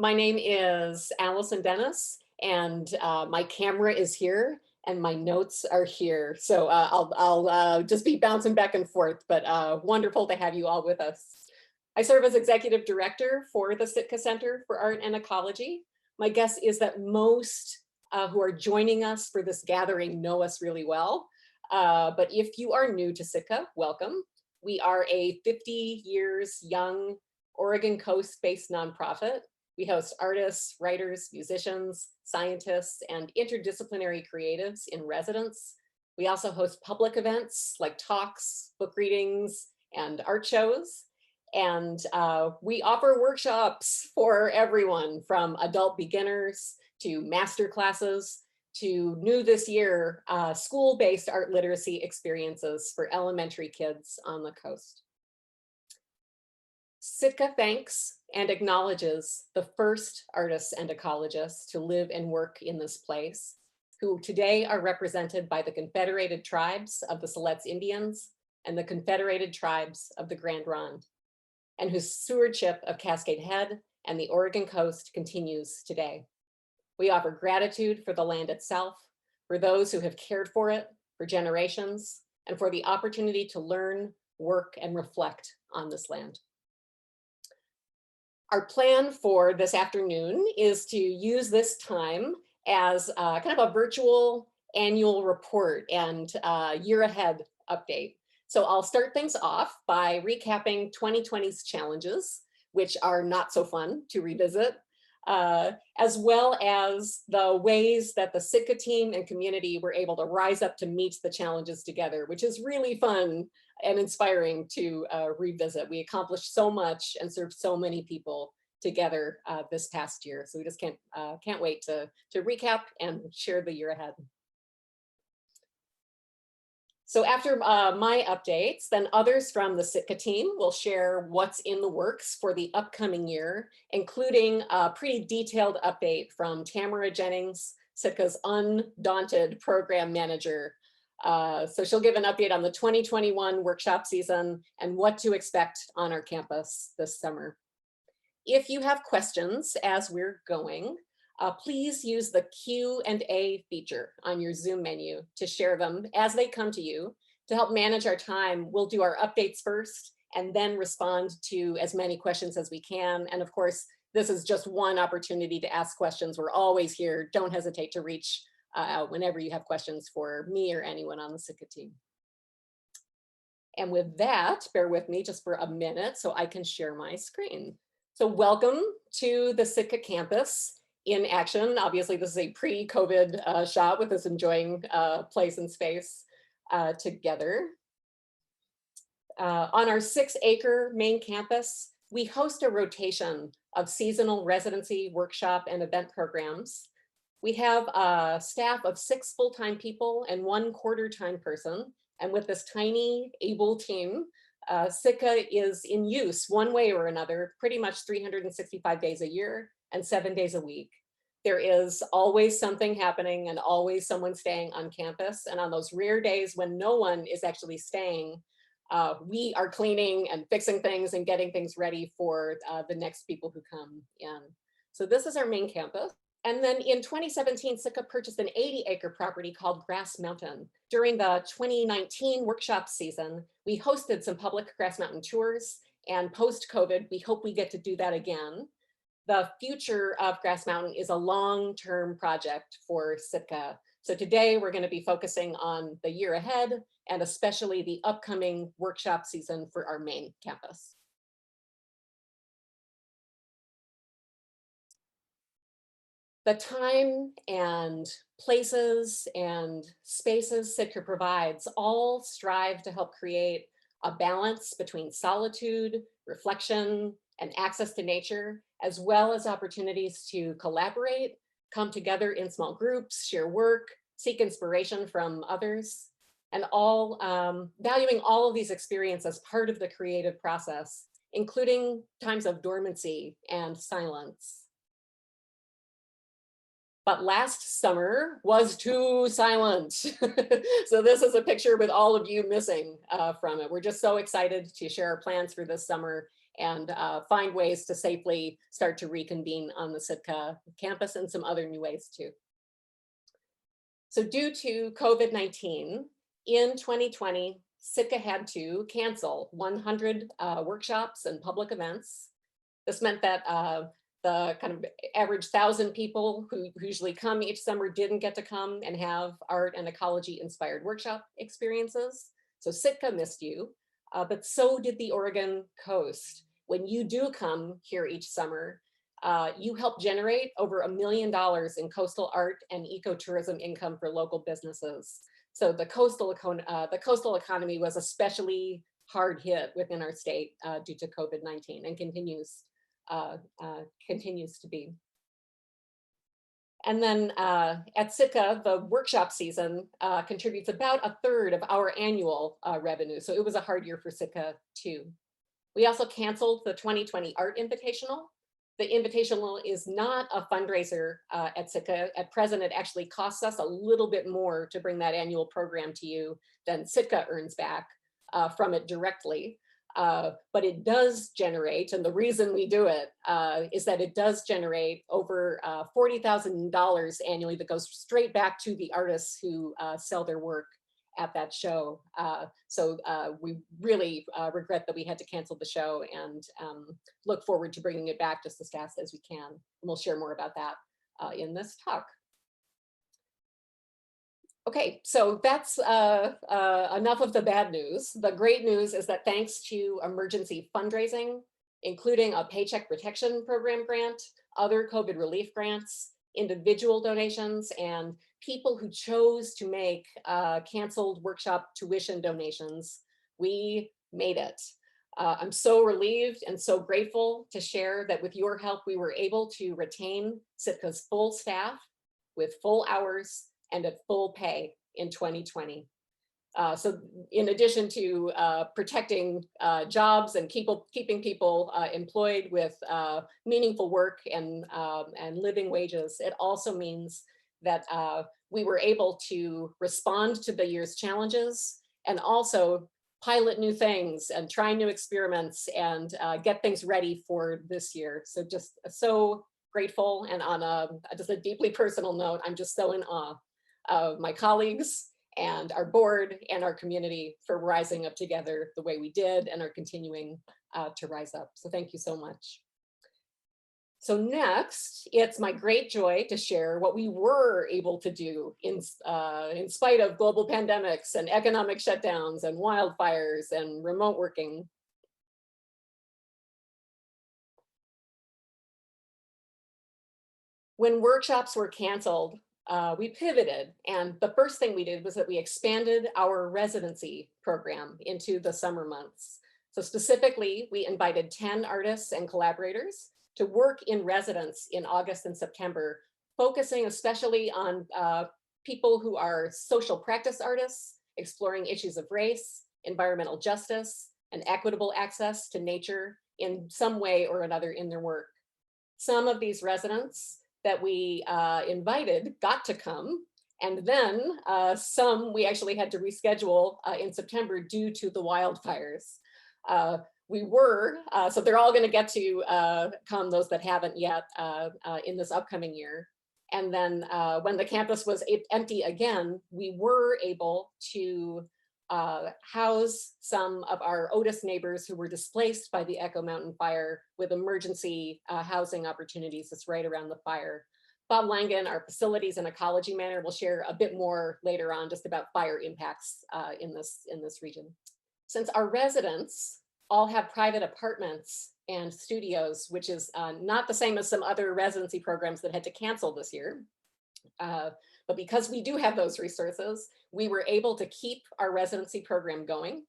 My name is Allison Dennis, and my camera is here, and my notes are here. So I'll just be bouncing back and forth, but wonderful to have you all with us. I serve as executive director for the Sitka Center for Art and Ecology. My guess is that most who are joining us for this gathering know us really well. But if you are new to Sitka, welcome. We are a 50 years young Oregon Coast-based nonprofit. We host artists, writers, musicians, scientists, and interdisciplinary creatives in residence. We also host public events like talks, book readings, and art shows. And we offer workshops for everyone from adult beginners to master classes to new this year, school-based art literacy experiences for elementary kids on the coast. Sitka thanks and acknowledges the first artists and ecologists to live and work in this place, who today are represented by the Confederated Tribes of the Siletz Indians and the Confederated Tribes of the Grand Ronde, and whose stewardship of Cascade Head and the Oregon coast continues today. We offer gratitude for the land itself, for those who have cared for it for generations, and for the opportunity to learn, work, and reflect on this land. Our plan for this afternoon is to use this time as kind of a virtual annual report and year ahead update. So I'll start things off by recapping 2020's challenges, which are not so fun to revisit, as well as the ways that the Sitka team and community were able to rise up to meet the challenges together, which is really fun and inspiring to revisit. We accomplished so much and served so many people together this past year. So we just can't wait to recap and share the year ahead. So after my updates, then others from the Sitka team will share what's in the works for the upcoming year, including a pretty detailed update from Tamara Jennings, Sitka's undaunted program manager. So she'll give an update on the 2021 workshop season and what to expect on our campus this summer. If you have questions as we're going, please use the Q&A feature on your Zoom menu to share them as they come to you. To help manage our time, we'll do our updates first and then respond to as many questions as we can. And of course, this is just one opportunity to ask questions. We're always here. Don't hesitate to reach out whenever you have questions for me or anyone on the Sitka team. And with that, bear with me just for a minute so I can share my screen. So welcome to the Sitka campus in action. Obviously, this is a pre-COVID shot with us enjoying place and space together. On our 6-acre main campus, we host a rotation of seasonal residency, workshop, and event programs. We have a staff of 6 full-time people and 1 quarter-time person. And with this tiny, able team, Sitka is in use one way or another, pretty much 365 days a year and 7 days a week. There is always something happening and always someone staying on campus. And on those rare days when no one is actually staying, we are cleaning and fixing things and getting things ready for the next people who come in. So this is our main campus. And then in 2017, Sitka purchased an 80-acre property called Grass Mountain. During the 2019 workshop season, we hosted some public Grass Mountain tours, and post-COVID, we hope we get to do that again. The future of Grass Mountain is a long-term project for Sitka. So today we're going to be focusing on the year ahead and especially the upcoming workshop season for our main campus. The time and places and spaces Sitka provides all strive to help create a balance between solitude, reflection, and access to nature, as well as opportunities to collaborate, come together in small groups, share work, seek inspiration from others, and all valuing all of these experiences as part of the creative process, including times of dormancy and silence. But last summer was too silent. So this is a picture with all of you missing from it. We're just so excited to share our plans for this summer and find ways to safely start to reconvene on the Sitka campus and some other new ways too. So due to COVID-19, in 2020, Sitka had to cancel 100 workshops and public events. This meant that the kind of average 1,000 people who usually come each summer didn't get to come and have art and ecology inspired workshop experiences. So Sitka missed you, but so did the Oregon coast. When you do come here each summer, you help generate over $1 million in coastal art and ecotourism income for local businesses. So the coastal economy was especially hard hit within our state due to COVID-19 and continues to be. And then at Sitka, the workshop season contributes about 1/3 of our annual revenue. So it was a hard year for Sitka too. We also canceled the 2020 Art Invitational. The Invitational is not a fundraiser at Sitka. At present, it actually costs us a little bit more to bring that annual program to you than Sitka earns back from it directly. But it does generate, and the reason we do it is that it does generate over $40,000 annually that goes straight back to the artists who sell their work at that show. So we really regret that we had to cancel the show and look forward to bringing it back just as fast as we can. And we'll share more about that in this talk. Okay, so that's enough of the bad news. The great news is that thanks to emergency fundraising, including a Paycheck Protection Program grant, other COVID relief grants, individual donations, and people who chose to make canceled workshop tuition donations, we made it. I'm so relieved and so grateful to share that with your help, we were able to retain Sitka's full staff with full hours and at full pay in 2020. So in addition to protecting jobs and keeping people employed with meaningful work and living wages, it also means that we were able to respond to the year's challenges and also pilot new things and try new experiments and get things ready for this year. So just so grateful, and on just a deeply personal note, I'm just so in awe of my colleagues and our board and our community for rising up together the way we did and are continuing to rise up. So thank you so much. So next, it's my great joy to share what we were able to do in spite of global pandemics and economic shutdowns and wildfires and remote working. When workshops were canceled, we pivoted, and the first thing we did was that we expanded our residency program into the summer months. So specifically, we invited 10 artists and collaborators to work in residence in August and September, focusing especially on people who are social practice artists, exploring issues of race, environmental justice, and equitable access to nature in some way or another in their work. Some of these residents that we invited got to come, and then some we actually had to reschedule in September due to the wildfires. So they're all going to get to come, those that haven't yet, in this upcoming year. And then when the campus was empty again, we were able to house some of our Otis neighbors who were displaced by the Echo Mountain fire with emergency housing opportunities that's right around the fire. Bob Langan, our facilities and ecology manager, will share a bit more later on just about fire impacts in this region. Since our residents all have private apartments and studios, which is not the same as some other residency programs that had to cancel this year. But because we do have those resources, we were able to keep our residency program going.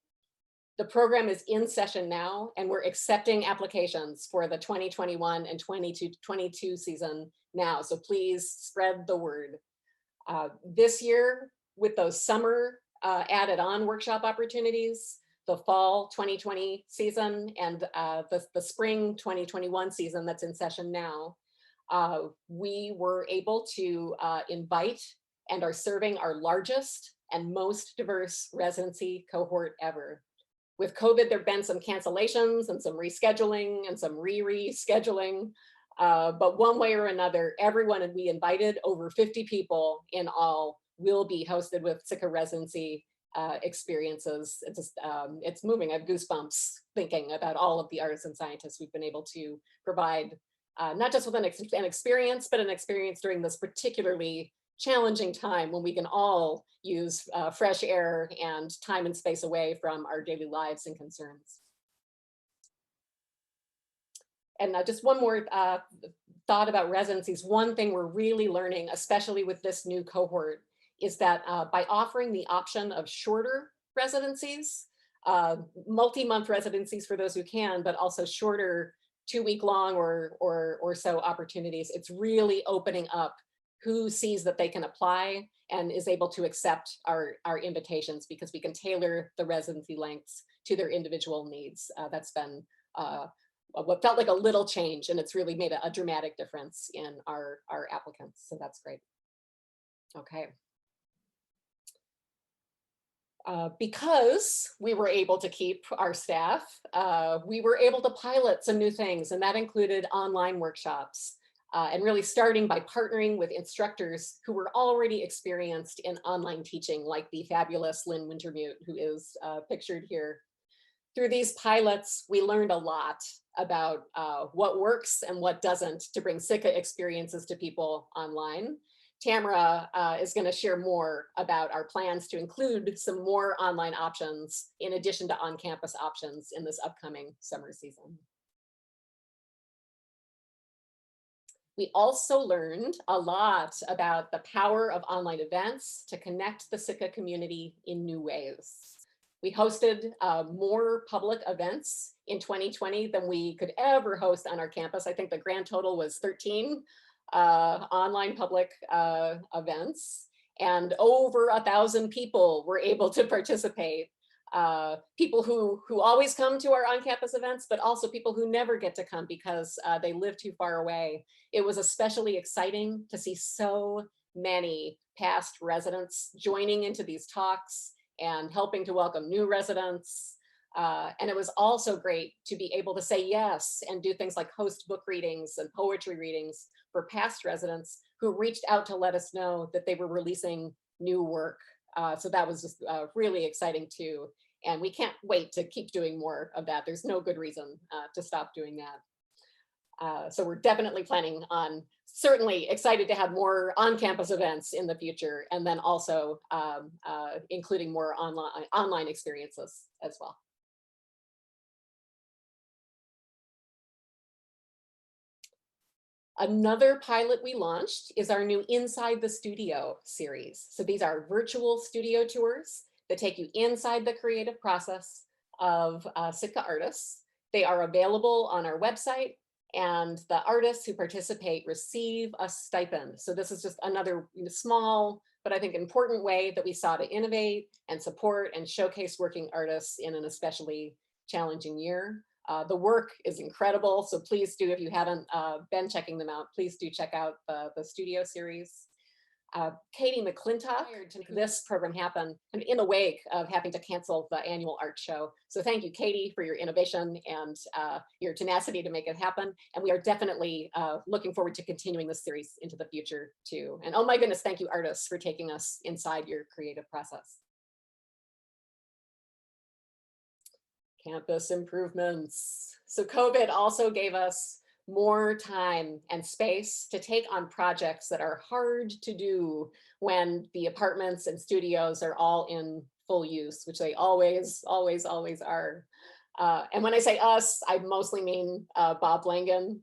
The program is in session now, and we're accepting applications for the 2021 and 2022 season now. So please spread the word. This year, with those summer added on workshop opportunities, the fall 2020 season and the spring 2021 season that's in session now, we were able to invite and are serving our largest and most diverse residency cohort ever. With COVID, there've been some cancellations and some rescheduling and some rescheduling. But one way or another, everyone, and we invited over 50 people in all, will be hosted with Sitka Residency experiences. It's just, it's moving. I have goosebumps thinking about all of the artists and scientists we've been able to provide, not just with an experience, but an experience during this particularly challenging time when we can all use fresh air and time and space away from our daily lives and concerns. And just one more thought about residencies. One thing we're really learning, especially with this new cohort, is that by offering the option of shorter residencies, multi-month residencies for those who can, but also shorter 2-week-long or so opportunities, it's really opening up who sees that they can apply and is able to accept our invitations, because we can tailor the residency lengths to their individual needs. That's been what felt like a little change, and it's really made a dramatic difference in our applicants. So that's great. Okay. Because we were able to keep our staff, we were able to pilot some new things, and that included online workshops. And really starting by partnering with instructors who were already experienced in online teaching, like the fabulous Lynn Wintermute, who is pictured here. Through these pilots, we learned a lot about what works and what doesn't to bring Sitka experiences to people online. Tamara is going to share more about our plans to include some more online options in addition to on-campus options in this upcoming summer season. We also learned a lot about the power of online events to connect the Sitka community in new ways. We hosted more public events in 2020 than we could ever host on our campus. I think the grand total was 13 online public events, and over 1,000 people were able to participate. People who always come to our on-campus events, but also people who never get to come because they live too far away. It was especially exciting to see so many past residents joining into these talks and helping to welcome new residents. And it was also great to be able to say yes and do things like host book readings and poetry readings for past residents who reached out to let us know that they were releasing new work. So that was just really exciting too. And we can't wait to keep doing more of that. There's no good reason to stop doing that. So we're definitely planning on, certainly excited to have more on-campus events in the future, and then also including more online experiences as well. Another pilot we launched is our new Inside the Studio series. So these are virtual studio tours that take you inside the creative process of Sitka artists. They are available on our website, and the artists who participate receive a stipend. So this is just another small, but I think important way that we saw to innovate and support and showcase working artists in an especially challenging year. The work is incredible, so please do, if you haven't been checking them out, please do check out the studio series. Katie McClintock to make this program happen in the wake of having to cancel the annual art show. So thank you, Katie, for your innovation and your tenacity to make it happen. And we are definitely looking forward to continuing this series into the future too. And oh my goodness, thank you, artists, for taking us inside your creative process. Campus improvements. So COVID also gave us more time and space to take on projects that are hard to do when the apartments and studios are all in full use, which they always are. And when I say us, I mostly mean Bob Langan.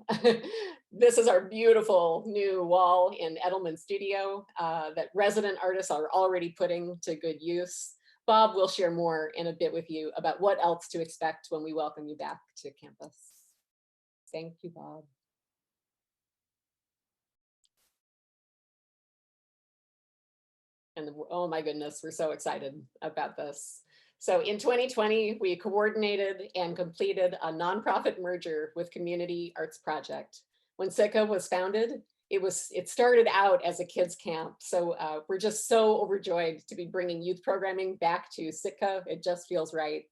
This is our beautiful new wall in Edelman Studio that resident artists are already putting to good use. Bob will share more in a bit with you about what else to expect when we welcome you back to campus. Thank you, Bob. And oh my goodness, we're so excited about this. So in 2020, we coordinated and completed a nonprofit merger with Community Arts Project. When Sitka was founded, it started out as a kids camp. So we're just so overjoyed to be bringing youth programming back to Sitka. It just feels right.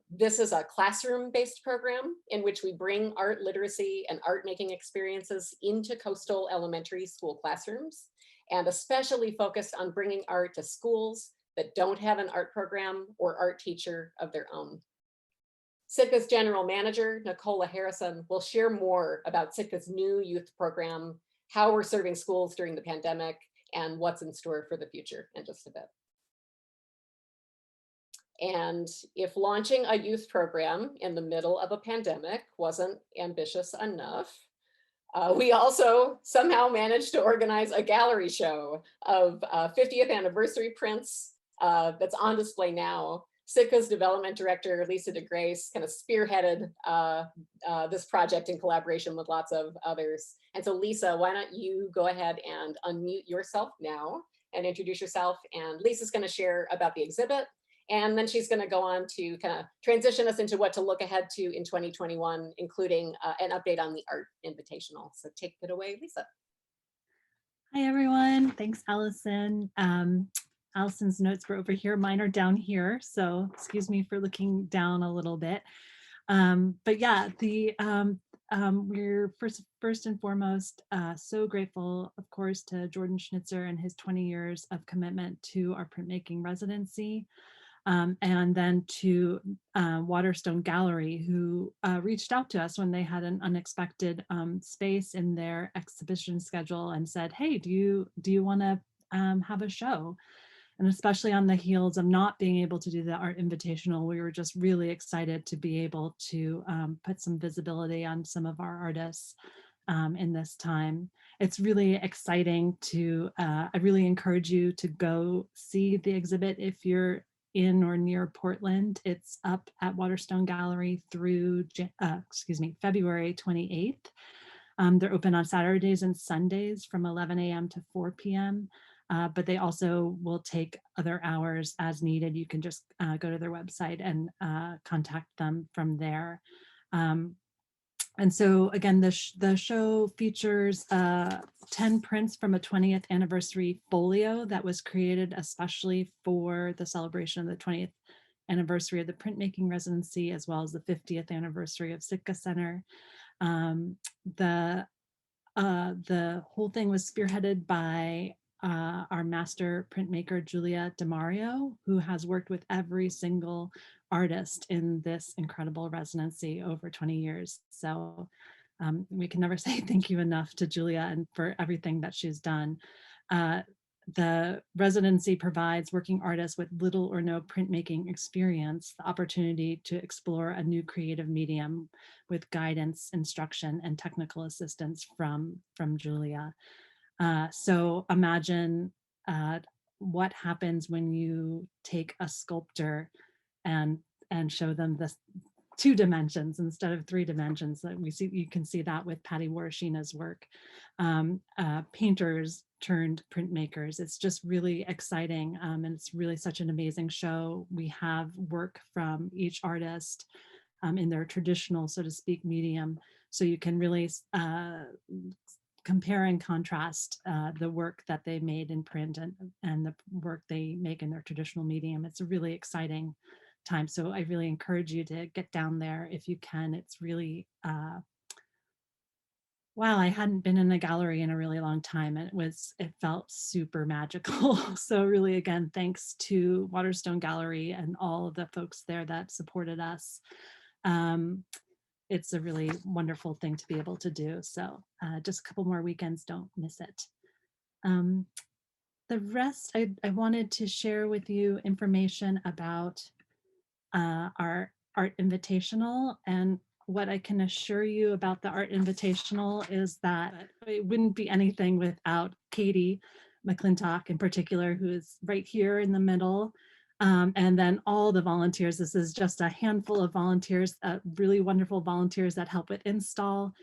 This is a classroom-based program in which we bring art literacy and art making experiences into coastal elementary school classrooms, and especially focused on bringing art to schools that don't have an art program or art teacher of their own. Sitka's general manager, Nicola Harrison, will share more about Sitka's new youth program, how we're serving schools during the pandemic, and what's in store for the future in just a bit. And if launching a youth program in the middle of a pandemic wasn't ambitious enough, we also somehow managed to organize a gallery show of 50th anniversary prints that's on display now. Sitka's development director, Lisa DeGrace, kind of spearheaded this project in collaboration with lots of others. And so Lisa, why don't you go ahead and unmute yourself now and introduce yourself. And Lisa's gonna share about the exhibit, and then she's gonna go on to kind of transition us into what to look ahead to in 2021, including an update on the Art Invitational. So take it away, Lisa. Hi, everyone. Thanks, Allison. Allison's notes were over here. Mine are down here. So excuse me for looking down a little bit. But yeah, we're first and foremost so grateful, of course, to Jordan Schnitzer and his 20 years of commitment to our printmaking residency. And then to Waterstone Gallery, who reached out to us when they had an unexpected space in their exhibition schedule and said, hey, do you want to have a show? And especially on the heels of not being able to do the Art Invitational, we were just really excited to be able to put some visibility on some of our artists in this time. It's really exciting to, I really encourage you to go see the exhibit if you're in or near Portland. It's up at Waterstone Gallery through, February 28th. They're open on Saturdays and Sundays from 11 a.m. to 4 p.m. But they also will take other hours as needed. You can just go to their website and contact them from there. And so again, the show features 10 prints from a 20th anniversary folio that was created especially for the celebration of the 20th anniversary of the printmaking residency, as well as the 50th anniversary of Sitka Center. The whole thing was spearheaded by our master printmaker, Julia DeMario, who has worked with every single artist in this incredible residency over 20 years. So we can never say thank you enough to Julia and for everything that she's done. The residency provides working artists with little or no printmaking experience the opportunity to explore a new creative medium with guidance, instruction, and technical assistance from Julia. So imagine what happens when you take a sculptor and show them this 2 dimensions instead of 3 dimensions. That we see, you can see that with Patty Warashina's work. Painters turned printmakers. It's just really exciting, and it's really such an amazing show. We have work from each artist in their traditional, so to speak, medium, so you can really compare and contrast the work that they made in print and the work they make in their traditional medium. It's a really exciting time. So I really encourage you to get down there if you can. It's really, wow, I hadn't been in a gallery in a really long time. And it felt super magical. So really, again, thanks to Waterstone Gallery and all of the folks there that supported us. It's a really wonderful thing to be able to do. So just a couple more weekends, don't miss it. The rest, I wanted to share with you information about our Art Invitational. And what I can assure you about the Art Invitational is that it wouldn't be anything without Katie McClintock in particular, who is right here in the middle. And then all the volunteers. This is just a handful of volunteers, really wonderful volunteers that help with install.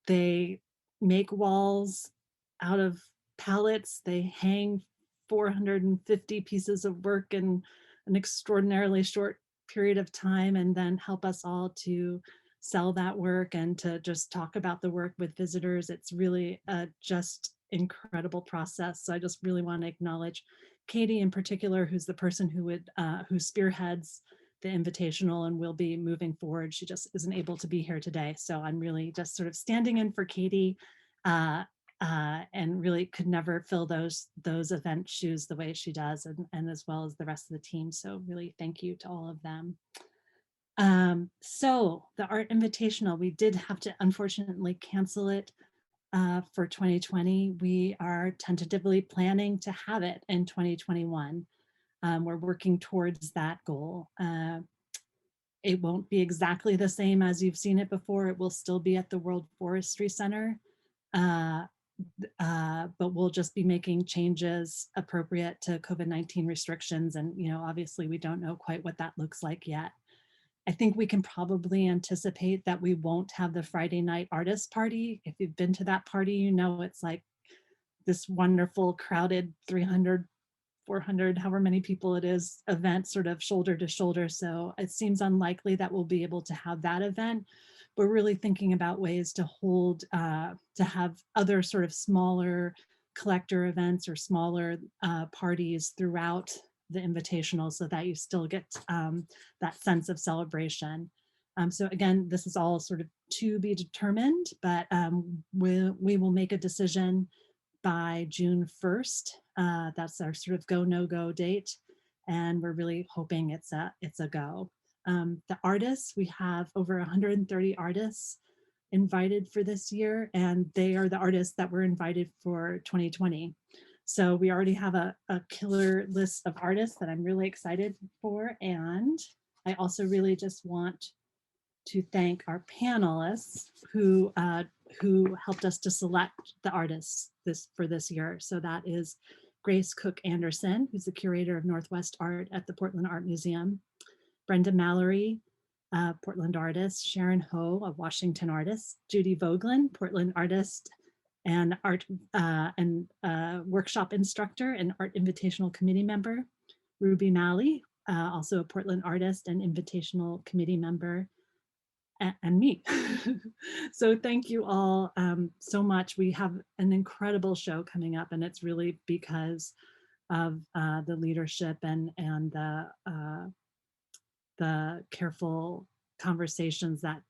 They make walls out of pallets. They hang 450 pieces of work in an extraordinarily short period of time, and then help us all to sell that work and to just talk about the work with visitors. It's really just incredible process. So I just really want to acknowledge Katie in particular, who's the person who spearheads the invitational and will be moving forward. She just isn't able to be here today. So I'm really just sort of standing in for Katie, and really could never fill those event shoes the way she does, and as well as the rest of the team. So really thank you to all of them. So the Art Invitational, we did have to unfortunately cancel it for 2020. We are tentatively planning to have it in 2021. We're working towards that goal. It won't be exactly the same as you've seen it before. It will still be at the World Forestry Center, but we'll just be making changes appropriate to COVID-19 restrictions. And, obviously we don't know quite what that looks like yet. I think we can probably anticipate that we won't have the Friday night artist party. If you've been to that party, it's like this wonderful crowded 300, 400, however many people it is, event sort of shoulder to shoulder. So it seems unlikely that we'll be able to have that event. We're really thinking about ways to to have other sort of smaller collector events or smaller parties throughout the invitational so that you still get that sense of celebration. So again, this is all sort of to be determined, but we will make a decision by June 1st. That's our sort of go, no go date. And we're really hoping it's a go. The artists, we have over 130 artists invited for this year, and they are the artists that were invited for 2020. So we already have a killer list of artists that I'm really excited for. And I also really just want to thank our panelists who helped us to select the artists for this year. So that is Grace Cook Anderson, who's the curator of Northwest Art at the Portland Art Museum, Brenda Mallory, Portland artist, Sharon Ho, a Washington artist, Judy Vogelin, Portland artist, and workshop instructor and Art Invitational Committee member, Ruby Malley, also a Portland artist and Invitational Committee member, and me. So thank you all so much. We have an incredible show coming up, and it's really because of the leadership and the careful conversations that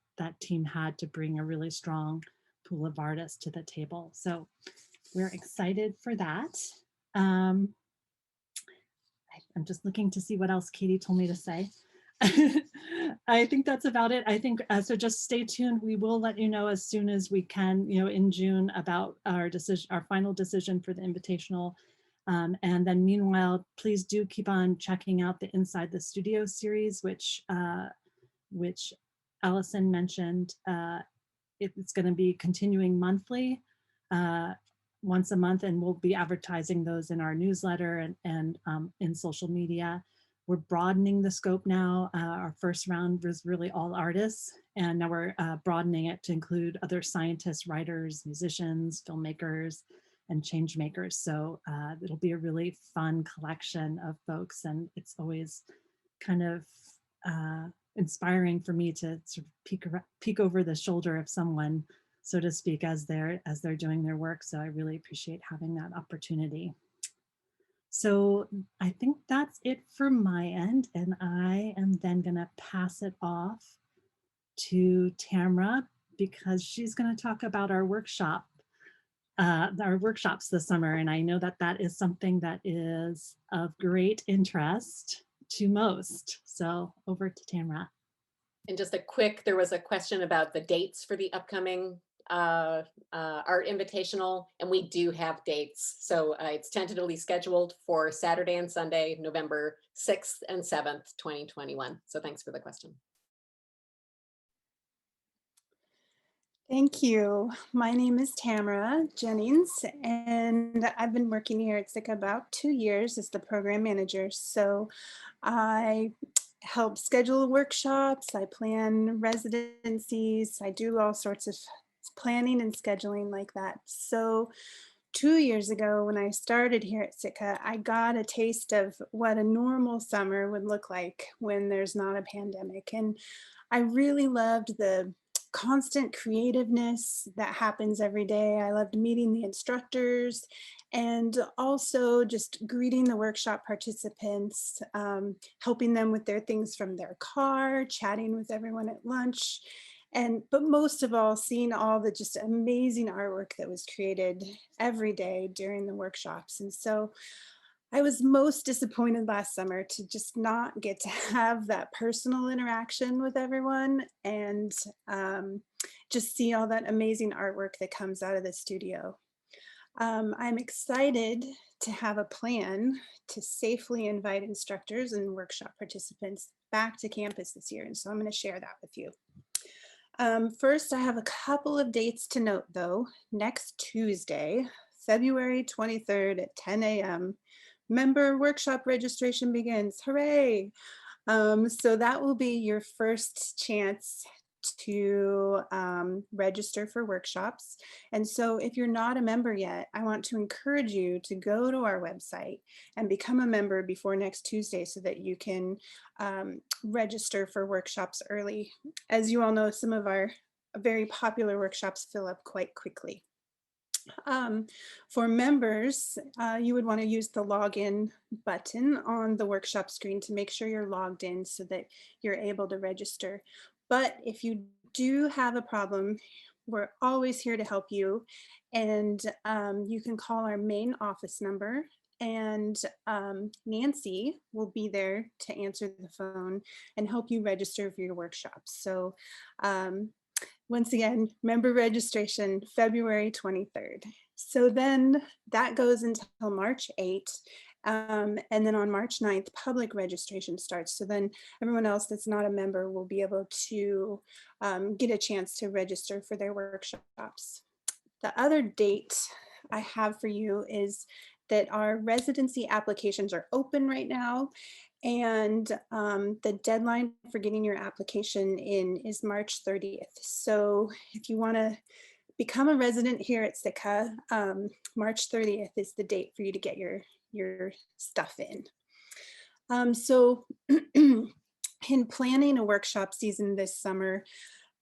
team had to bring a really strong pool of artists to the table. So we're excited for that. I'm just looking to see what else Katie told me to say. I think that's about it. I think so. Just stay tuned. We will let you know as soon as we can, in June, about our decision, our final decision for the invitational. And then meanwhile, please do keep on checking out the Inside the Studio series, which Allison mentioned. It's going to be continuing monthly, once a month, and we'll be advertising those in our newsletter and in social media. We're broadening the scope now. Our first round was really all artists, and now we're broadening it to include other scientists, writers, musicians, filmmakers, and change makers. So it'll be a really fun collection of folks, and it's always kind of inspiring for me to sort of peek over the shoulder of someone, so to speak, as they're doing their work. So I really appreciate having that opportunity. So I think that's it for my end, and I am then gonna pass it off to Tamra, because she's gonna talk about our workshops this summer. And I know that that is something that is of great interest to most. So over to Tamra. And just there was a question about the dates for the upcoming Art Invitational, and we do have dates. So it's tentatively scheduled for Saturday and Sunday, November 6th and 7th, 2021. So thanks for the question. Thank you. My name is Tamara Jennings, and I've been working here at Sitka about 2 years as the program manager. So I help schedule workshops, I plan residencies, I do all sorts of planning and scheduling like that. So 2 years ago, when I started here at Sitka, I got a taste of what a normal summer would look like when there's not a pandemic. And I really loved the constant creativeness that happens every day. I loved meeting the instructors and also just greeting the workshop participants, helping them with their things from their car, chatting with everyone at lunch. But most of all, seeing all the just amazing artwork that was created every day during the workshops. And so I was most disappointed last summer to just not get to have that personal interaction with everyone and just see all that amazing artwork that comes out of the studio. I'm excited to have a plan to safely invite instructors and workshop participants back to campus this year. And so I'm going to share that with you. First, I have a couple of dates to note though. Next Tuesday, February 23rd at 10 a.m., member workshop registration begins. Hooray! So that will be your first chance to register for workshops. And so if you're not a member yet, I want to encourage you to go to our website and become a member before next Tuesday so that you can register for workshops early. As you all know, some of our very popular workshops fill up quite quickly. For members, you would want to use the login button on the workshop screen to make sure you're logged in so that you're able to register. But if you do have a problem, we're always here to help you. And you can call our main office number and Nancy will be there to answer the phone and help you register for your workshops. So once again, member registration, February 23rd. So then that goes until March 8th. And then on March 9th, public registration starts. So then everyone else that's not a member will be able to get a chance to register for their workshops. The other date I have for you is that our residency applications are open right now. And the deadline for getting your application in is March 30th. So if you want to become a resident here at Sitka, March 30th is the date for you to get your stuff in. So in planning a workshop season this summer,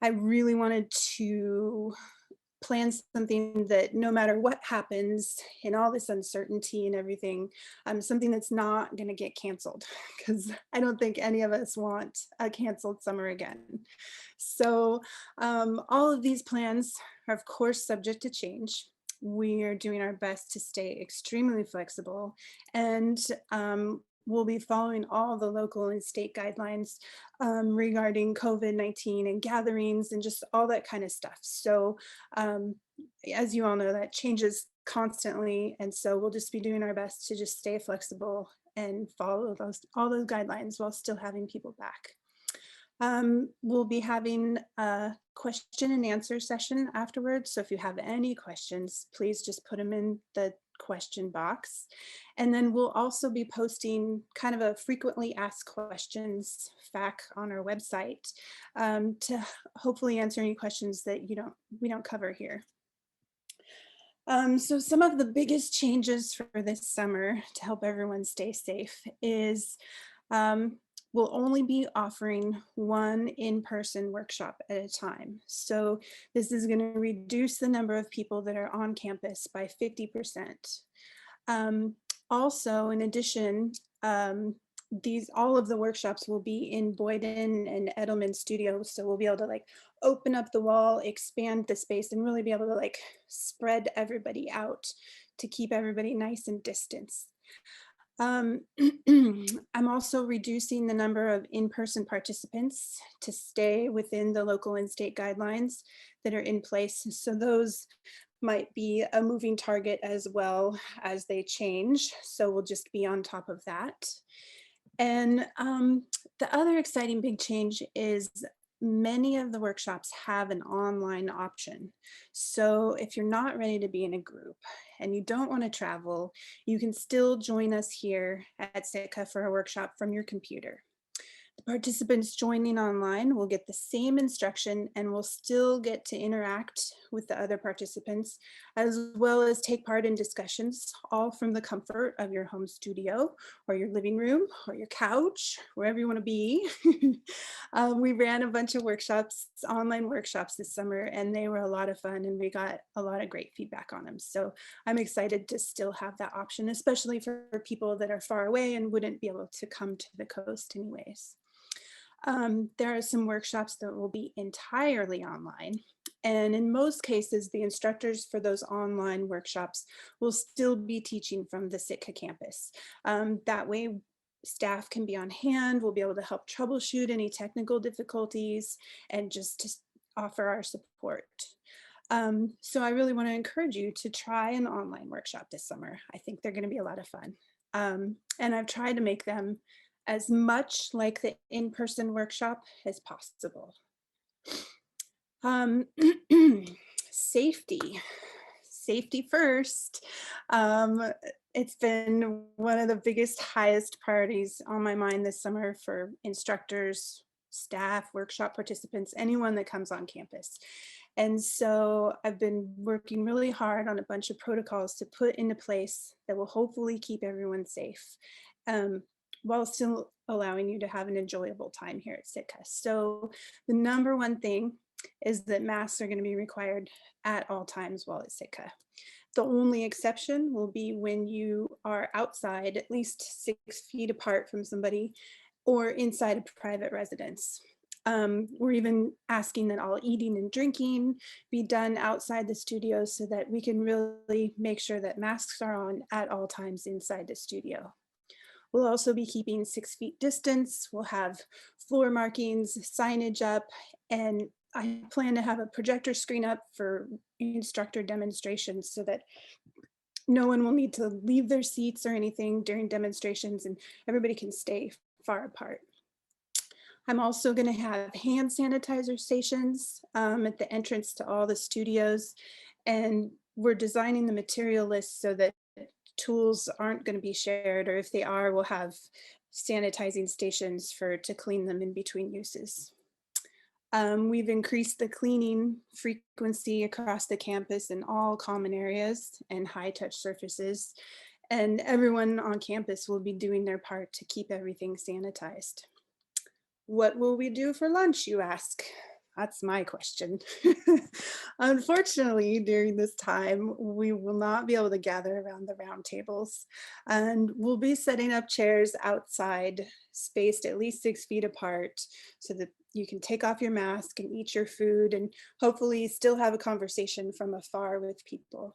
I really wanted to plan something that no matter what happens in all this uncertainty and everything, something that's not going to get canceled, because I don't think any of us want a canceled summer again. So all of these plans are of course subject to change. We are doing our best to stay extremely flexible, and we'll be following all the local and state guidelines regarding COVID-19 and gatherings and just all that kind of stuff. So as you all know, that changes constantly. And so we'll just be doing our best to just stay flexible and follow all those guidelines while still having people back. We'll be having a question and answer session afterwards. So if you have any questions, please just put them in the question box. And then we'll also be posting kind of a frequently asked questions FAQ on our website to hopefully answer any questions that we don't cover here. So some of the biggest changes for this summer to help everyone stay safe is we'll only be offering one in-person workshop at a time. So this is going to reduce the number of people that are on campus by 50%. Also, in addition, all of the workshops will be in Boyden and Edelman studios. So we'll be able to open up the wall, expand the space, and really be able to spread everybody out to keep everybody nice and distanced. I'm also reducing the number of in-person participants to stay within the local and state guidelines that are in place. So those might be a moving target as well as they change. So we'll just be on top of that. And the other exciting big change is many of the workshops have an online option. So if you're not ready to be in a group and you don't want to travel, you can still join us here at Sitka for a workshop from your computer. The participants joining online will get the same instruction and will still get to interact with the other participants, as well as take part in discussions, all from the comfort of your home studio or your living room or your couch, wherever you want to be. We ran a bunch of workshops, online workshops this summer, and they were a lot of fun, and we got a lot of great feedback on them. So I'm excited to still have that option, especially for people that are far away and wouldn't be able to come to the coast anyways. There are some workshops that will be entirely online. And in most cases, the instructors for those online workshops will still be teaching from the Sitka campus. That way, staff can be on hand, we'll be able to help troubleshoot any technical difficulties and just to offer our support. So I really want to encourage you to try an online workshop this summer. I think they're going to be a lot of fun. And I've tried to make them as much like the in-person workshop as possible. Safety. Safety first. It's been one of the biggest, highest priorities on my mind this summer for instructors, staff, workshop participants, anyone that comes on campus. And so I've been working really hard on a bunch of protocols to put into place that will hopefully keep everyone safe, while still allowing you to have an enjoyable time here at Sitka. So the number one thing is that masks are going to be required at all times while at Sitka. The only exception will be when you are outside at least 6 feet apart from somebody or inside a private residence. We're even asking that all eating and drinking be done outside the studio so that we can really make sure that masks are on at all times inside the studio. We'll also be keeping 6 feet distance. We'll have floor markings, signage up, and I plan to have a projector screen up for instructor demonstrations so that no one will need to leave their seats or anything during demonstrations and everybody can stay far apart. I'm also going to have hand sanitizer stations at the entrance to all the studios, and we're designing the material list so that tools aren't going to be shared, or if they are, we'll have sanitizing stations to clean them in between uses. We've increased the cleaning frequency across the campus in all common areas and high touch surfaces, and everyone on campus will be doing their part to keep everything sanitized. What will we do for lunch, you ask? That's my question. Unfortunately, during this time, we will not be able to gather around the round tables, and we'll be setting up chairs outside, spaced at least 6 feet apart, so that you can take off your mask and eat your food and hopefully still have a conversation from afar with people.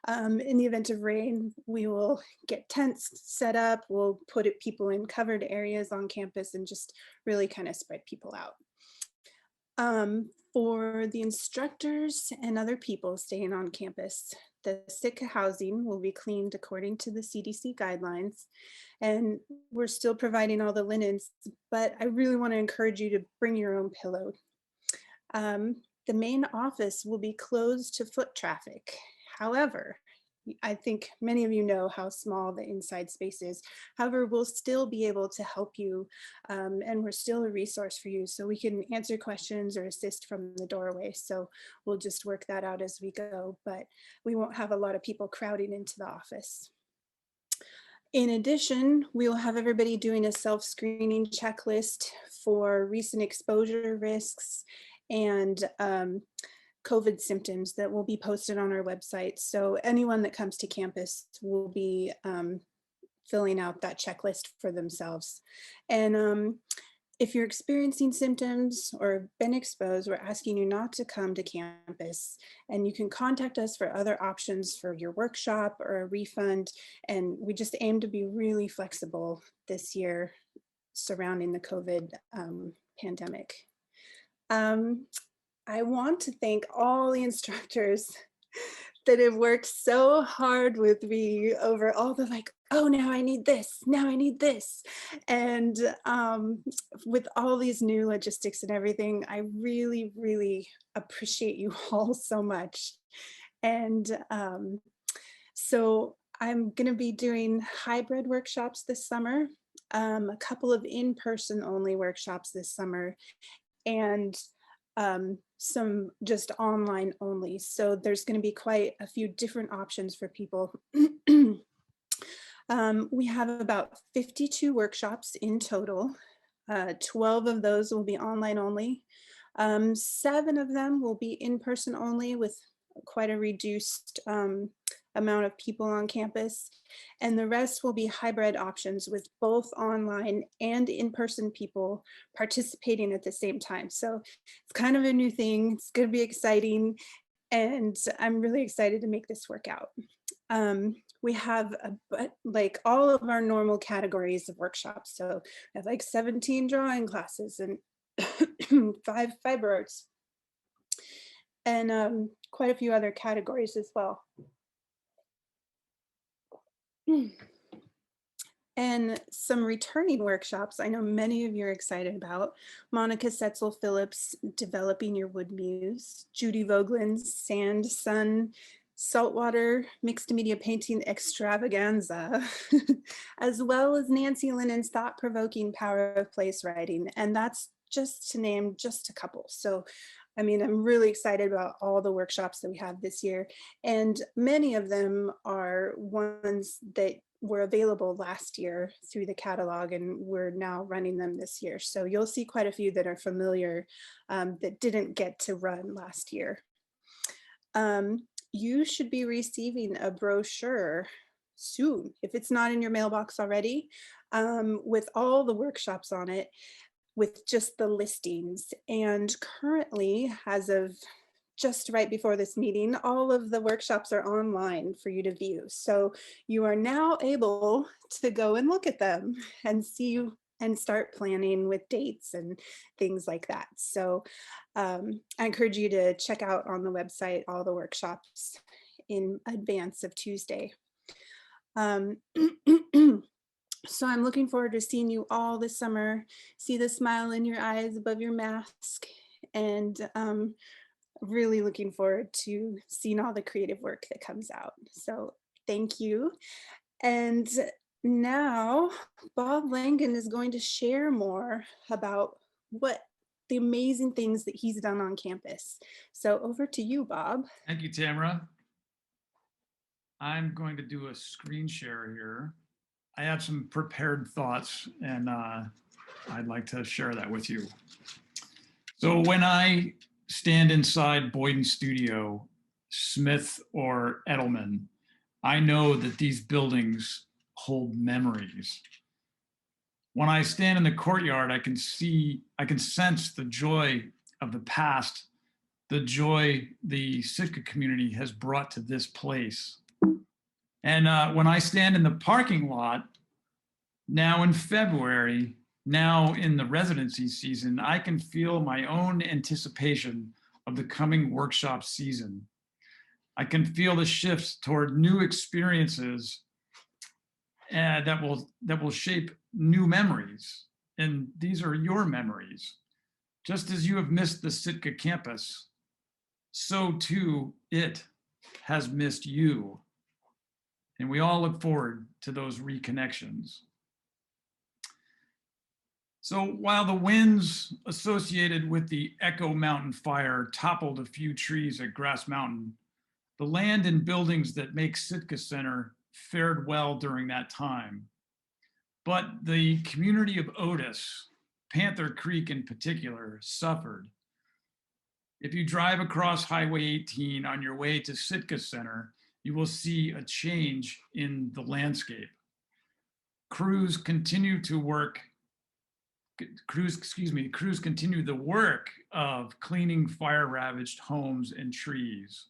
In the event of rain, we will get tents set up, we'll put people in covered areas on campus and just really kind of spread people out. For the instructors and other people staying on campus, the Sitka housing will be cleaned according to the CDC guidelines, and we're still providing all the linens, but I really want to encourage you to bring your own pillow. The main office will be closed to foot traffic. However, I think many of you know how small the inside space is. However, we'll still be able to help you, and we're still a resource for you, so we can answer questions or assist from the doorway. So we'll just work that out as we go, but we won't have a lot of people crowding into the office. In addition, we will have everybody doing a self-screening checklist for recent exposure risks and COVID symptoms that will be posted on our website. So anyone that comes to campus will be filling out that checklist for themselves. And if you're experiencing symptoms or been exposed, we're asking you not to come to campus, and you can contact us for other options for your workshop or a refund. And we just aim to be really flexible this year surrounding the COVID pandemic. I want to thank all the instructors that have worked so hard with me over all the like, oh, now I need this, now I need this. And with all these new logistics and everything, I really, really appreciate you all so much. And so I'm gonna be doing hybrid workshops this summer. a couple of in-person only workshops this summer, and some just online only. So there's going to be quite a few different options for people. We have about 52 workshops in total. 12 of those will be online only. 7 of them will be in-person only with quite a reduced amount of people on campus. And the rest will be hybrid options with both online and in-person people participating at the same time. So it's kind of a new thing. It's going to be exciting. And I'm really excited to make this work out. We have like all of our normal categories of workshops. So we have like 17 drawing classes and 5 fiber arts and quite a few other categories as well. And some returning workshops I know many of you are excited about. Monica Setzel Phillips, Developing Your Wood Muse, Judy Voglin's Sand, Sun, Saltwater Mixed Media Painting Extravaganza, as well as Nancy Lennon's Thought-Provoking Power of Place Writing. And that's just to name just a couple. So, I mean, I'm really excited about all the workshops that we have this year. And many of them are ones that were available last year through the catalog, and we're now running them this year. So you'll see quite a few that are familiar that didn't get to run last year. You should be receiving a brochure soon, if it's not in your mailbox already, with all the workshops on it, with just the listings. And currently, as of just right before this meeting, all of the workshops are online for you to view. So you are now able to go and look at them and see and start planning with dates and things like that. So I encourage you to check out on the website all the workshops in advance of Tuesday. So I'm looking forward to seeing you all this summer, see the smile in your eyes above your mask, and really looking forward to seeing all the creative work that comes out. So thank you. And now Bob Langan is going to share more about what the amazing things that he's done on campus. So over to you, Bob. Thank you, Tamara. I'm going to do a screen share here. I have some prepared thoughts, and I'd like to share that with you. So when I stand inside Boyden Studio, Smith or Edelman, I know that these buildings hold memories. When I stand in the courtyard, I can sense the joy of the past, the joy the Sitka community has brought to this place. And when I stand in the parking lot, now in February, now in the residency season, I can feel my own anticipation of the coming workshop season. I can feel the shifts toward new experiences that will shape new memories. And these are your memories. Just as you have missed the Sitka campus, so too it has missed you. And we all look forward to those reconnections. So while the winds associated with the Echo Mountain fire toppled a few trees at Grass Mountain, the land and buildings that make Sitka Center fared well during that time. But the community of Otis, Panther Creek in particular, suffered. If you drive across Highway 18 on your way to Sitka Center, you will see a change in the landscape. Crews continue the work of cleaning fire-ravaged homes and trees.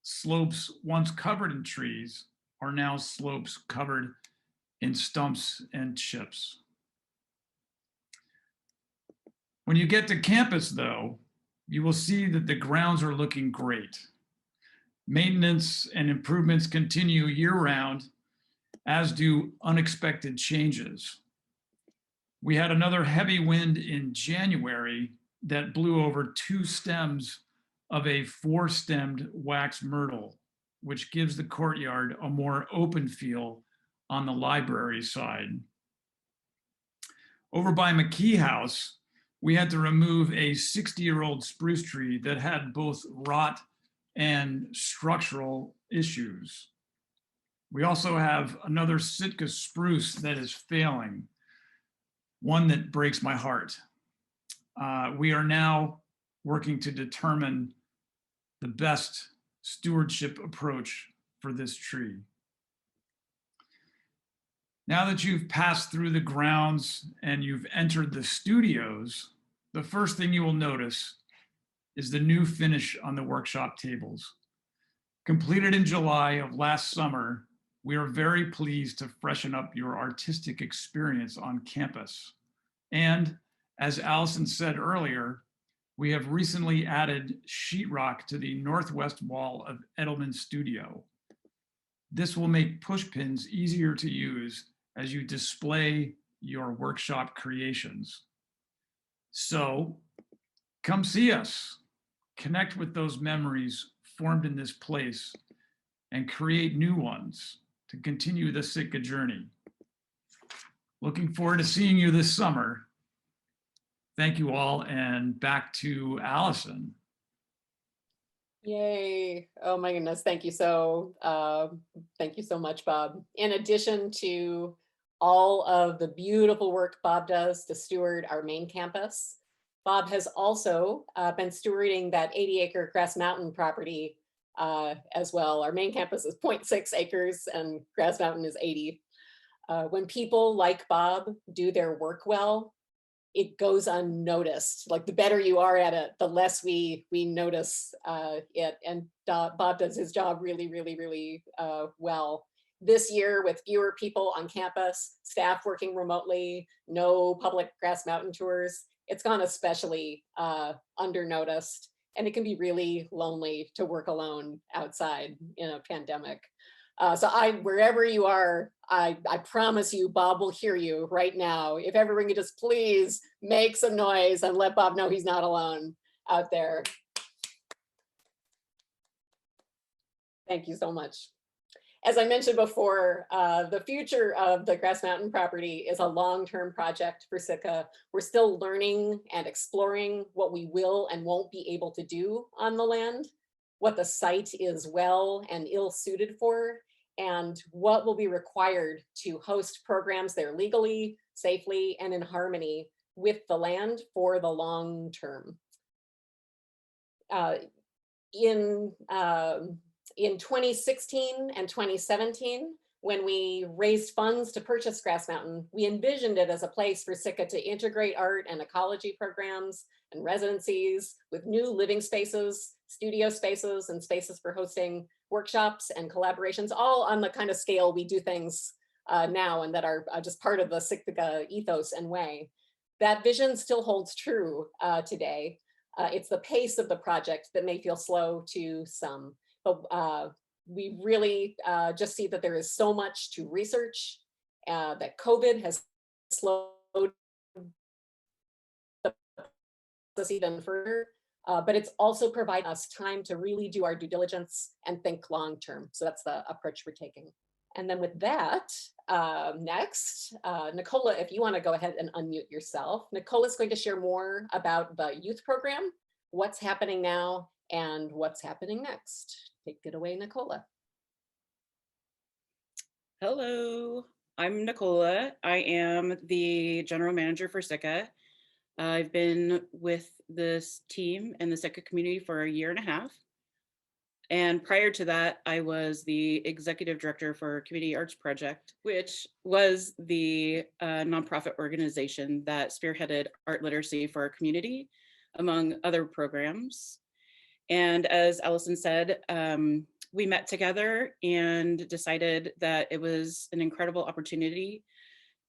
Slopes once covered in trees are now slopes covered in stumps and chips. When you get to campus, though, you will see that the grounds are looking great. Maintenance and improvements continue year-round, as do unexpected changes. We had another heavy wind in January that blew over 2 stems of a 4-stemmed wax myrtle, which gives the courtyard a more open feel on the library side. Over by McKee House, we had to remove a 60-year-old spruce tree that had both rot and structural issues. We also have another Sitka spruce that is failing, one that breaks my heart. We are now working to determine the best stewardship approach for this tree. Now that you've passed through the grounds and you've entered the studios, the first thing you will notice is the new finish on the workshop tables. Completed in July of last summer, we are very pleased to freshen up your artistic experience on campus. And as Allison said earlier, we have recently added sheetrock to the northwest wall of Edelman Studio. This will make push pins easier to use as you display your workshop creations. So come see us, connect with those memories formed in this place, and create new ones to continue the Sitka journey. Looking forward to seeing you this summer. Thank you all, and back to Allison. Yay. Oh my goodness. Thank you so much, Bob. In addition to all of the beautiful work Bob does to steward our main campus, Bob has also been stewarding that 80-acre Grass Mountain property as well. Our main campus is 0.6 acres and Grass Mountain is 80. When people like Bob do their work well, it goes unnoticed. Like the better you are at it, the less we notice it. And Bob does his job really, really, really well. This year, with fewer people on campus, staff working remotely, no public Grass Mountain tours, it's gone especially undernoticed. And it can be really lonely to work alone outside in a pandemic. So wherever you are, I promise you, Bob will hear you right now. If everyone could just please make some noise and let Bob know he's not alone out there. Thank you so much. As I mentioned before, the future of the Grass Mountain property is a long-term project for Sitka. We're still learning and exploring what we will and won't be able to do on the land, what the site is well and ill-suited for, and what will be required to host programs there legally, safely, and in harmony with the land for the long term. In 2016 and 2017, when we raised funds to purchase Grass Mountain, we envisioned it as a place for Sitka to integrate art and ecology programs and residencies with new living spaces, studio spaces, and spaces for hosting workshops and collaborations, all on the kind of scale we do things now and that are just part of the Sitka ethos and way. That vision still holds true today. It's the pace of the project that may feel slow to some. But we really just see that there is so much to research, that COVID has slowed the process even further, but it's also provided us time to really do our due diligence and think long term. So that's the approach we're taking. And then with that, next, Nicola, if you want to go ahead and unmute yourself. Nicola is going to share more about the youth program, what's happening now, and what's happening next. Take it away, Nicola. Hello, I'm Nicola. I am the general manager for Sitka. I've been with this team and the Sitka community for a year and a half. And prior to that, I was the executive director for Community Arts Project, which was the nonprofit organization that spearheaded art literacy for our community, among other programs. And as Allison said, we met together and decided that it was an incredible opportunity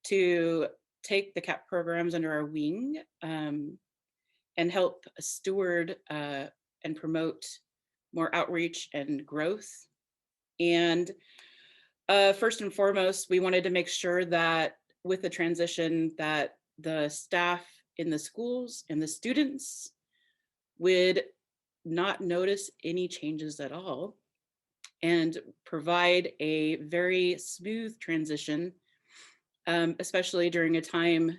to take the CAP programs under our wing and help steward and promote more outreach and growth. And first and foremost, we wanted to make sure that with the transition that the staff in the schools and the students would not notice any changes at all and provide a very smooth transition, especially during a time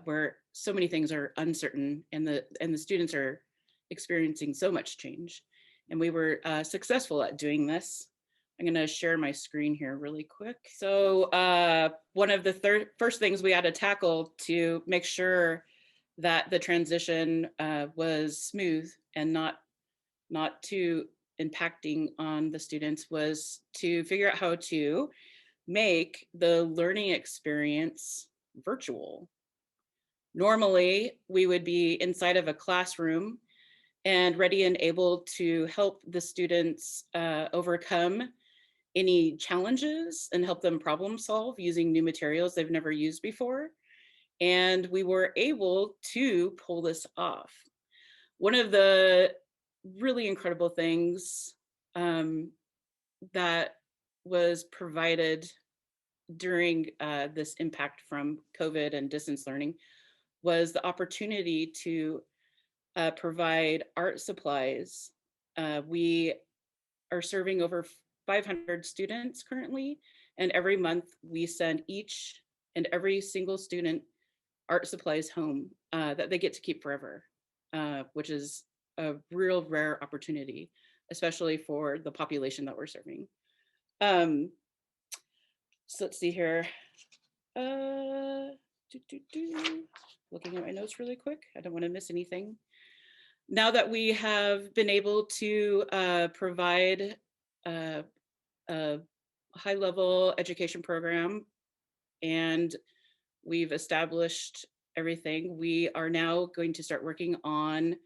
where so many things are uncertain and the students are experiencing so much change. And we were successful at doing this. I'm going to share my screen here really quick. So one of the first things we had to tackle to make sure that the transition was smooth and not too impacting on the students was to figure out how to make the learning experience virtual. Normally, we would be inside of a classroom and ready and able to help the students overcome any challenges and help them problem solve using new materials they've never used before. And we were able to pull this off. One of the really incredible things that was provided during this impact from COVID and distance learning was the opportunity to provide art supplies. We are serving over 500 students currently, and every month we send each and every single student art supplies home that they get to keep forever, which is a real rare opportunity, especially for the population that we're serving. So let's see here. Looking at my notes really quick. I don't want to miss anything. Now that we have been able to provide a high-level education program and we've established everything, we are now going to start working on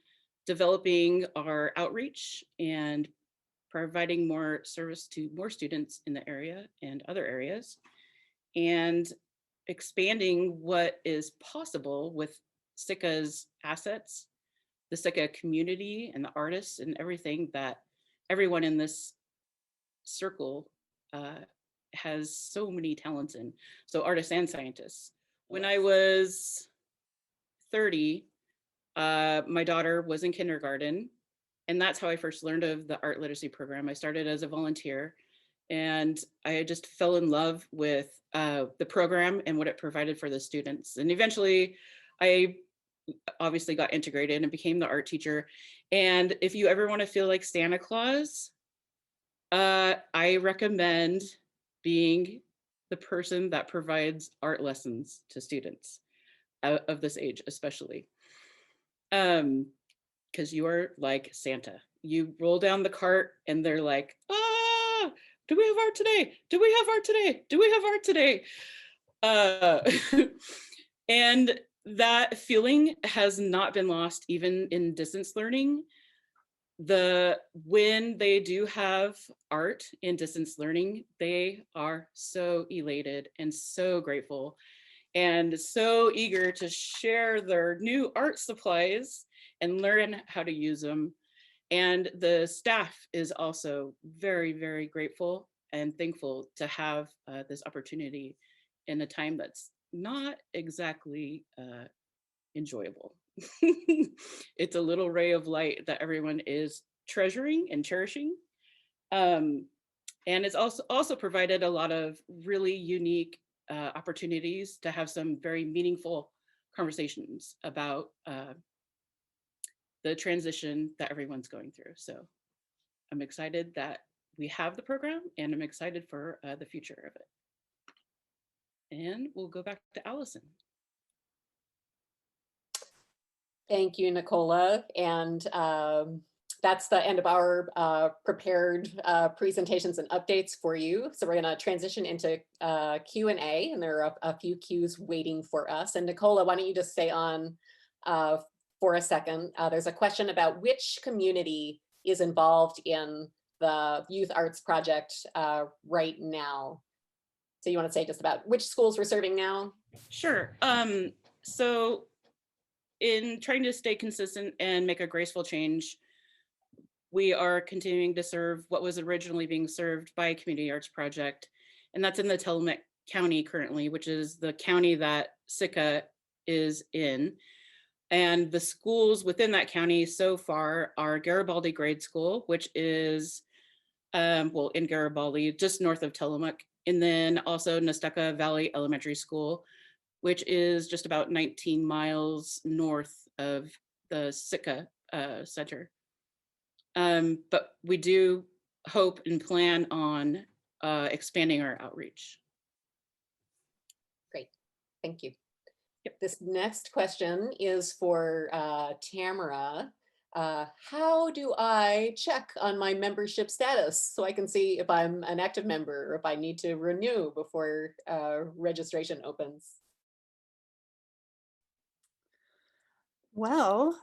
developing our outreach and providing more service to more students in the area and other areas, and expanding what is possible with Sitka's assets, the Sitka community and the artists and everything that everyone in this circle has so many talents in. So artists and scientists. When I was 30, my daughter was in kindergarten, and that's how I first learned of the art literacy program. I started as a volunteer, and I just fell in love with the program and what it provided for the students. And eventually, I obviously got integrated and became the art teacher. And if you ever want to feel like Santa Claus, I recommend being the person that provides art lessons to students of this age, especially. Because you are like Santa. You roll down the cart and they're like, ah, do we have art today? Do we have art today? Do we have art today? And that feeling has not been lost even in distance learning. When they do have art in distance learning, they are so elated and so grateful and so eager to share their new art supplies and learn how to use them. And the staff is also very, very grateful and thankful to have this opportunity in a time that's not exactly enjoyable. It's a little ray of light that everyone is treasuring and cherishing. And it's also provided a lot of really unique opportunities to have some very meaningful conversations about the transition that everyone's going through. So I'm excited that we have the program, and I'm excited for the future of it. And we'll go back to Allison. Thank you, Nicola. And that's the end of our prepared presentations and updates for you. So we're going to transition into Q&A, and there are a few Qs waiting for us. And Nicola, why don't you just stay on for a second? There's a question about which community is involved in the Youth Arts Project right now. So you want to say just about which schools we're serving now? Sure. So in trying to stay consistent and make a graceful change, we are continuing to serve what was originally being served by Community Arts Project, and that's in the Tillamook County currently, which is the county that Sitka is in. And the schools within that county so far are Garibaldi Grade School, which is, in Garibaldi, just north of Tillamook, and then also Nestucca Valley Elementary School, which is just about 19 miles north of the Sitka Center. But we do hope and plan on expanding our outreach. Great, thank you. Yep. This next question is for Tamara. How do I check on my membership status so I can see if I'm an active member or if I need to renew before registration opens? Well,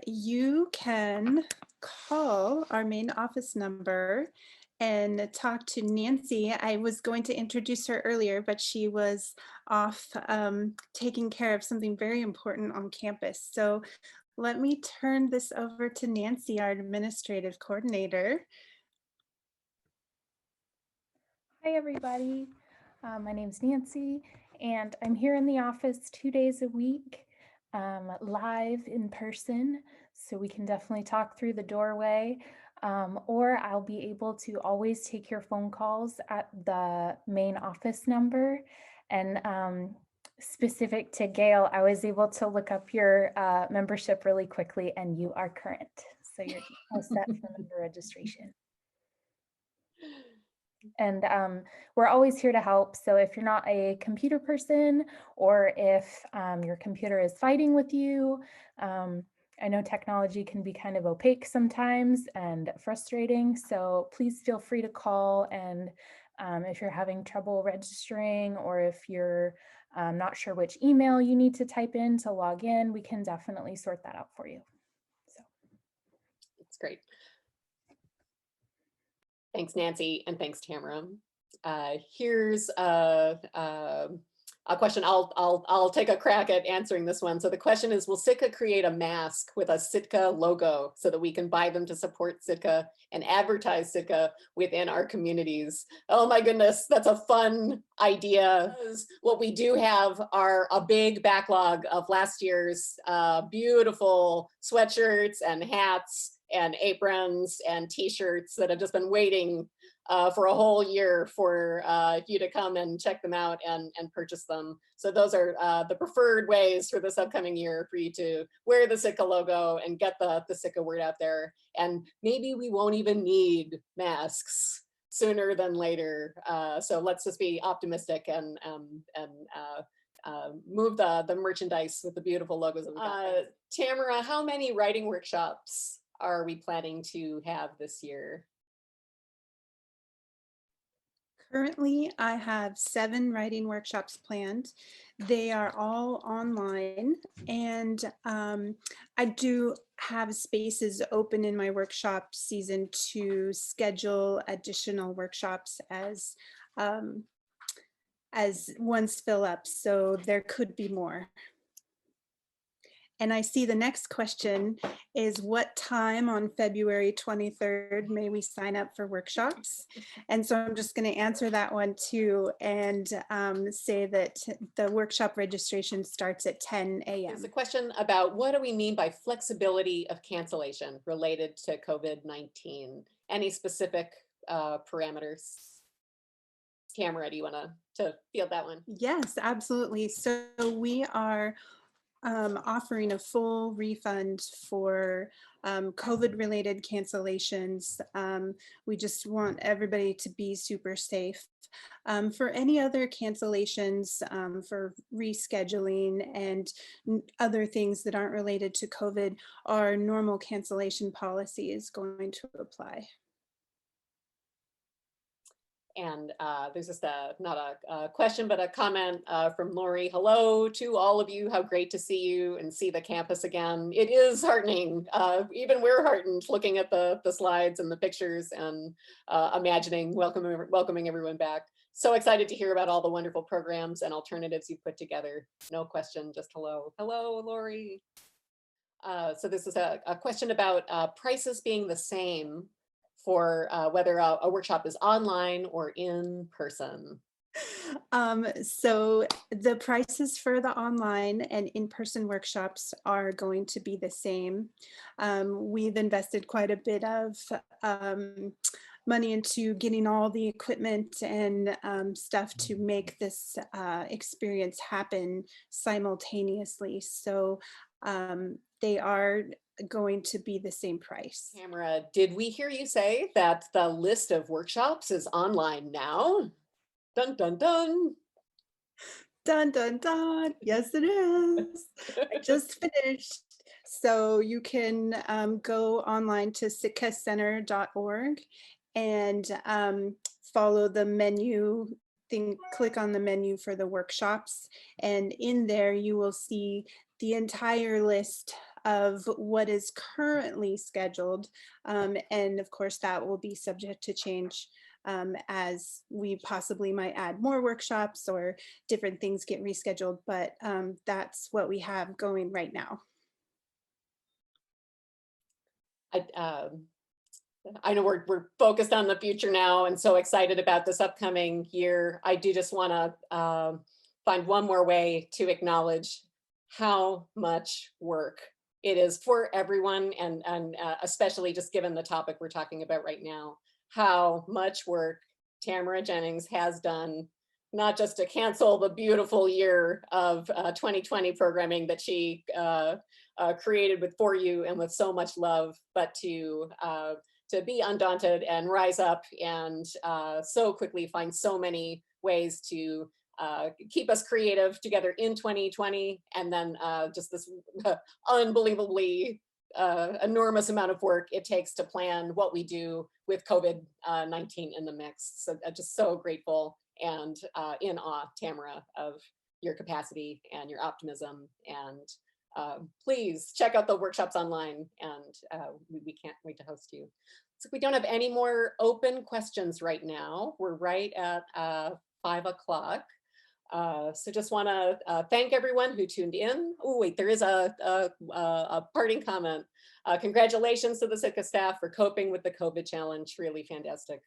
you can call our main office number and talk to Nancy. I was going to introduce her earlier, but she was off taking care of something very important on campus. So let me turn this over to Nancy, our administrative coordinator. Hi, everybody. My name's Nancy, and I'm here in the office 2 days a week, live in person, so we can definitely talk through the doorway, or I'll be able to always take your phone calls at the main office number. And specific to Gail, I was able to look up your membership really quickly, and you are current, so you're all set for member registration. And we're always here to help. So if you're not a computer person, or if your computer is fighting with you, I know technology can be kind of opaque sometimes and frustrating. So please feel free to call. And if you're having trouble registering, or if you're not sure which email you need to type in to log in, we can definitely sort that out for you. So That's great. Thanks, Nancy, and thanks, Tamara. Here's a question. I'll take a crack at answering this one. So the question is, will Sitka create a mask with a Sitka logo so that we can buy them to support Sitka and advertise Sitka within our communities? Oh my goodness, that's a fun idea. What we do have are a big backlog of last year's beautiful sweatshirts and hats and aprons and t-shirts that have just been waiting for a whole year for you to come and check them out and purchase them. So those are the preferred ways for this upcoming year for you to wear the Sitka logo and get the Sitka word out there. And maybe we won't even need masks sooner than later. So let's just be optimistic and move the merchandise with the beautiful logos that we got. Tamara, how many writing workshops are we planning to have this year? Currently, I have 7 writing workshops planned. They are all online, and I do have spaces open in my workshop season to schedule additional workshops as ones fill up. So there could be more. And I see the next question is, what time on February 23rd may we sign up for workshops? And so I'm just going to answer that one too, and say that the workshop registration starts at 10 a.m. There's a question about what do we mean by flexibility of cancellation related to COVID-19? Any specific parameters? Tamara, do you want to field that one? Yes, absolutely. So we are offering a full refund for COVID-related cancellations. We just want everybody to be super safe. For any other cancellations, for rescheduling and other things that aren't related to COVID, our normal cancellation policy is going to apply. And there's just not a question, but a comment from Lori. Hello to all of you. How great to see you and see the campus again. It is heartening. Even we're heartened looking at the slides and the pictures and imagining welcoming everyone back. So excited to hear about all the wonderful programs and alternatives you put together. No question, just hello. Hello, Lori. So this is a question about prices being the same for whether a workshop is online or in person. So the prices for the online and in-person workshops are going to be the same. We've invested quite a bit of money into getting all the equipment and stuff to make this experience happen simultaneously. So they are going to be the same price. Tamara, did we hear you say that the list of workshops is online now? Dun, dun, dun. Dun, dun, dun. Yes, it is. I just finished. So you can go online to sitkacenter.org and follow the menu thing, click on the menu for the workshops. And in there, you will see the entire list of what is currently scheduled. And of course, that will be subject to change as we possibly might add more workshops or different things get rescheduled, but that's what we have going right now. I know we're focused on the future now and so excited about this upcoming year. I do just want to find one more way to acknowledge how much work it is for everyone, and especially just given the topic we're talking about right now, how much work Tamara Jennings has done, not just to cancel the beautiful year of 2020 programming that she created for you and with so much love, but to be undaunted and rise up and so quickly find so many ways to keep us creative together in 2020, and then just this unbelievably enormous amount of work it takes to plan what we do with COVID-19 in the mix. So just so grateful and in awe, Tamara, of your capacity and your optimism. And please check out the workshops online, and we can't wait to host you. So we don't have any more open questions right now. We're right at 5 o'clock. So just want to thank everyone who tuned in. Oh, wait, there is a parting comment. Congratulations to the Sitka staff for coping with the COVID challenge. Really fantastic.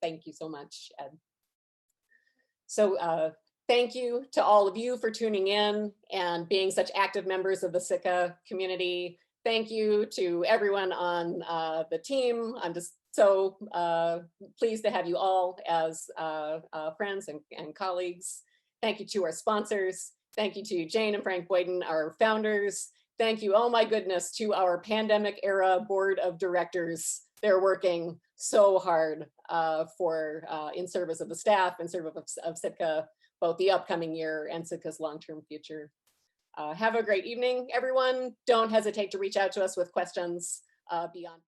Thank you so much, Ed. So thank you to all of you for tuning in and being such active members of the Sitka community. Thank you to everyone on the team. I'm just so pleased to have you all as friends and colleagues. Thank you to our sponsors. Thank you to Jane and Frank Boyden, our founders. Thank you, oh my goodness, to our pandemic era board of directors. They're working so hard in service of the staff, in service of Sitka, both the upcoming year and Sitka's long-term future. Have a great evening, everyone. Don't hesitate to reach out to us with questions beyond.